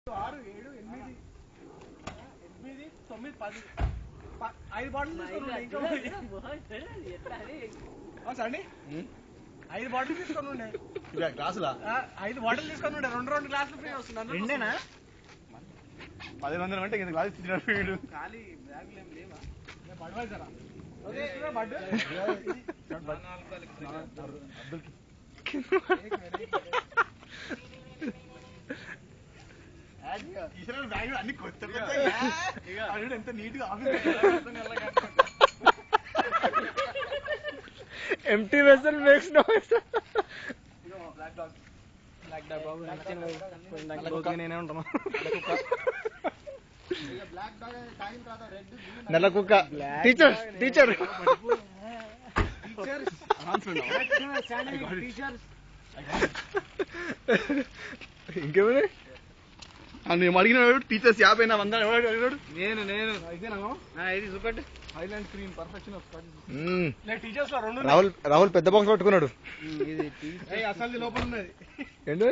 6 7 8 8 9 10 5 bottle సండి 5 bottle తీసుకొని ఉండే గ్లాసులా 5 bottle తీసుకొని ఉండే 2 గ్లాసులు ఫ్రీ వస్తుంది రెండేనా 10 మంది అంటే ఇంత గ్లాస్ ఇచ్చినట్టు వీడు ఖాళీ బ్యాగులు ఏం లేవా బడ్వైజరా అన్ని కొత్త ఎంత నీట్ గా empty vessel makes noise black dog బాబు నేనే ఉంటాను నల్ల కుక్క టీచర్ ఇంకేమని నేను అడిగిన టీచర్స్ 50 100 అడిగాడు నేను ఇది చూపండి Highland screen perfection teachers Rahul పెద్ద బాక్స్ పట్టుకున్నాడు అసలు లోపల ఉన్నది ఏంటో